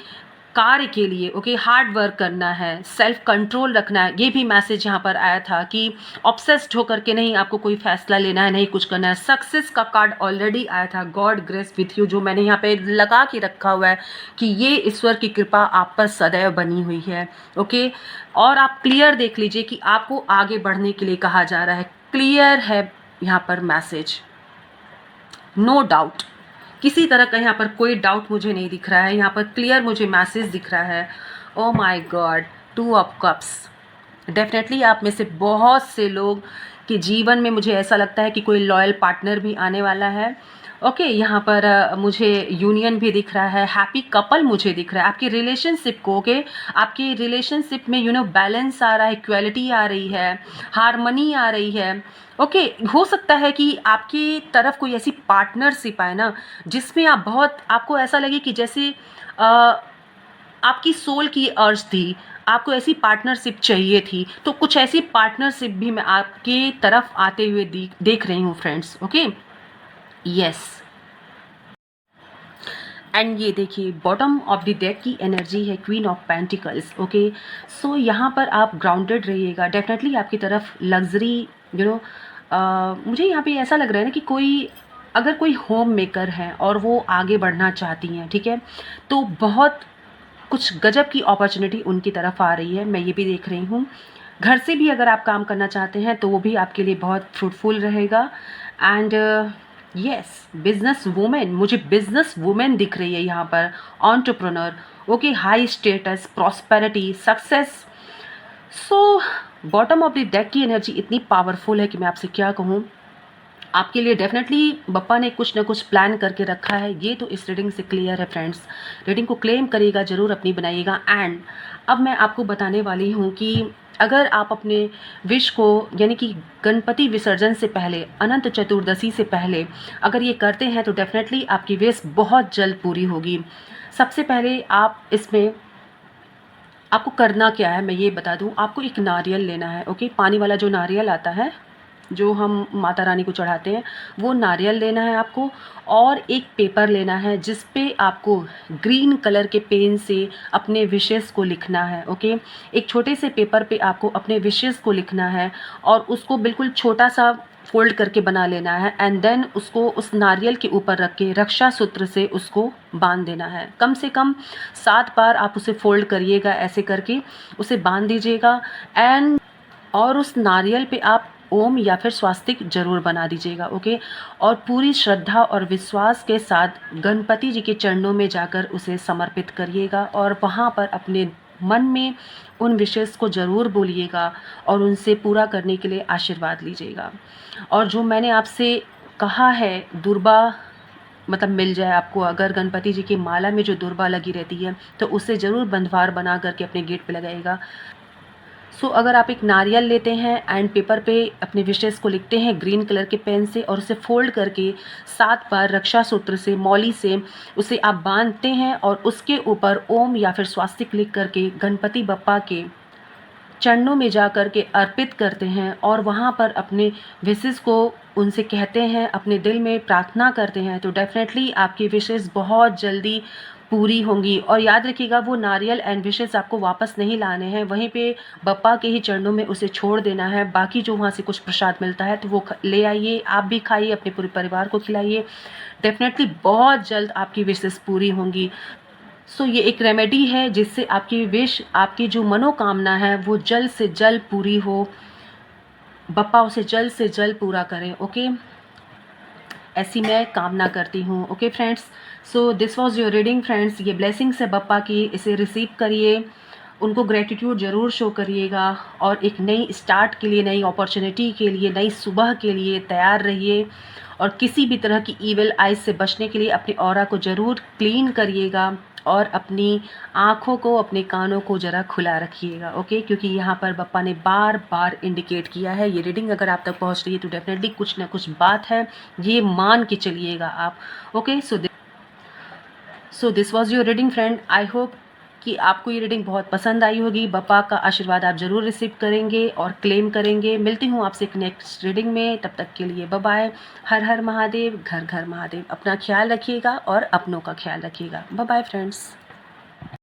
कार्य के लिए। ओके, हार्ड वर्क करना है, सेल्फ कंट्रोल रखना है। ये भी मैसेज यहाँ पर आया था कि ऑब्सेस्ड होकर के नहीं आपको कोई फैसला लेना है, नहीं कुछ करना है। सक्सेस का कार्ड ऑलरेडी आया था, गॉड ग्रेस विथ यू, जो मैंने यहाँ पे लगा के रखा हुआ है कि ये ईश्वर की कृपा आप पर सदैव बनी हुई है। ओके, और आप क्लियर देख लीजिए कि आपको आगे बढ़ने के लिए कहा जा रहा है। क्लियर है यहाँ पर मैसेज, नो डाउट, किसी तरह का यहाँ पर कोई डाउट मुझे नहीं दिख रहा है। यहाँ पर क्लियर मुझे मैसेज दिख रहा है। Oh my God, 2 of cups. Definitely आप में से बहुत से लोग के जीवन में मुझे ऐसा लगता है कि कोई लॉयल पार्टनर भी आने वाला है। ओके, यहाँ पर मुझे यूनियन भी दिख रहा है, हैप्पी कपल मुझे दिख रहा है आपकी रिलेशनशिप को। ओके, आपकी रिलेशनशिप में बैलेंस आ रहा है, इक्वालिटी आ रही है, हारमनी आ रही है। ओके, हो सकता है कि आपकी तरफ कोई ऐसी पार्टनरशिप आए ना जिसमें आपको ऐसा लगे कि जैसे आपकी सोल की अर्ज थी, आपको ऐसी पार्टनरशिप चाहिए थी, तो कुछ ऐसी पार्टनरशिप भी मैं आपके तरफ आते हुए देख रही हूँ फ्रेंड्स। ओके, यस, एंड ये देखिए बॉटम ऑफ द डेक की एनर्जी है क्वीन ऑफ पेंटिकल्स। ओके, सो यहाँ पर आप ग्राउंडेड रहिएगा। डेफिनेटली आपकी तरफ लग्जरी मुझे यहाँ पे ऐसा लग रहा है ना कि कोई अगर कोई होम मेकर है और वो आगे बढ़ना चाहती हैं, ठीक है, तो बहुत कुछ गजब की अपॉर्चुनिटी उनकी तरफ आ रही है, मैं ये भी देख रही हूँ। घर से भी अगर आप काम करना चाहते हैं तो वो भी आपके लिए बहुत फ्रूटफुल रहेगा। एंड यस, बिजनेस वूमेन, मुझे बिजनेस वूमेन दिख रही है यहाँ पर, entrepreneur, okay, high status, prosperity, success. So bottom of the deck की एनर्जी इतनी पावरफुल है कि मैं आपसे क्या कहूँ। आपके लिए डेफिनेटली बप्पा ने कुछ ना कुछ प्लान करके रखा है, ये तो इस रीडिंग से क्लियर है फ्रेंड्स। रीडिंग को क्लेम करिएगा, ज़रूर अपनी बनाइएगा। एंड अब मैं आपको बताने वाली हूँ कि अगर आप अपने विश को, यानी कि गणपति विसर्जन से पहले, अनंत चतुर्दशी से पहले अगर ये करते हैं तो डेफिनेटली आपकी विश बहुत जल्द पूरी होगी। सबसे पहले आप इसमें आपको करना क्या है मैं ये बता दूं। आपको एक नारियल लेना है, ओके, पानी वाला जो नारियल आता है जो हम माता रानी को चढ़ाते हैं, वो नारियल लेना है आपको। और एक पेपर लेना है जिस पे आपको ग्रीन कलर के पेन से अपने विशेस को लिखना है, ओके। एक छोटे से पेपर पे आपको अपने विशेस को लिखना है और उसको बिल्कुल छोटा सा फोल्ड करके बना लेना है। एंड देन उसको उस नारियल के ऊपर रख के रक्षा सूत्र से उसको बांध देना है। कम से कम 7 बार आप उसे फोल्ड करिएगा, ऐसे करके उसे बांध दीजिएगा। एंड और उस नारियल पे आप ओम या फिर स्वास्तिक जरूर बना दीजिएगा, ओके। और पूरी श्रद्धा और विश्वास के साथ गणपति जी के चरणों में जाकर उसे समर्पित करिएगा और वहाँ पर अपने मन में उन विशेष को ज़रूर बोलिएगा और उनसे पूरा करने के लिए आशीर्वाद लीजिएगा। और जो मैंने आपसे कहा है, दुर्बा मतलब मिल जाए आपको, अगर गणपति जी की माला में जो दुर्बा लगी रहती है तो उसे ज़रूर बंधवार बना करके अपने गेट पे लगाइएगा। सो अगर आप एक नारियल लेते हैं एंड पेपर पे अपने विशेष को लिखते हैं ग्रीन कलर के पेन से और उसे फोल्ड करके 7 बार रक्षा सूत्र से, मौली से उसे आप बांधते हैं और उसके ऊपर ओम या फिर स्वास्तिक लिख करके गणपति बप्पा के चरणों में जा कर के अर्पित करते हैं और वहाँ पर अपने विशेष को उनसे कहते हैं, अपने दिल में प्रार्थना करते हैं, तो डेफिनेटली आपकी विशेष बहुत जल्दी पूरी होंगी। और याद रखिएगा, वो नारियल एंड विशेष आपको वापस नहीं लाने हैं, वहीं पे बप्पा के ही चरणों में उसे छोड़ देना है। बाकी जो वहाँ से कुछ प्रसाद मिलता है तो वो ले आइए, आप भी खाइए, अपने पूरे परिवार को खिलाइए। डेफिनेटली बहुत जल्द आपकी विशेष पूरी होंगी। सो ये एक रेमेडी है जिससे आपकी विश, आपकी जो मनोकामना है वो जल्द से जल्द पूरी हो, बप्पा उसे जल्द से जल्द पूरा करें, ओके। ऐसी मैं कामना करती हूँ, okay friends. So this was your reading friends. ये ब्लेसिंग्स है बप्पा की, इसे रिसीव करिए, उनको ग्रेटिट्यूड ज़रूर शो करिएगा और एक नई स्टार्ट के लिए, नई अपॉर्चुनिटी के लिए, नई सुबह के लिए तैयार रहिए। और किसी भी तरह की ईविल आइज से बचने के लिए अपने ऑरा को ज़रूर क्लीन करिएगा और अपनी आँखों को, अपने कानों को ज़रा खुला रखिएगा, ओके। क्योंकि यहाँ पर बप्पा ने बार बार इंडिकेट किया है, ये रीडिंग अगर आप तक पहुँच रही है तो डेफिनेटली कुछ ना कुछ बात है, ये मान के चलिएगा आप, okay. So this was your reading friend. I hope कि आपको ये रीडिंग बहुत पसंद आई होगी। बप्पा का आशीर्वाद आप ज़रूर रिसीव करेंगे और क्लेम करेंगे। मिलती हूँ आपसे एक नेक्स्ट रीडिंग में, तब तक के लिए बाय बाय। हर हर महादेव, घर घर महादेव। अपना ख्याल रखिएगा और अपनों का ख्याल रखिएगा। Bye bye friends.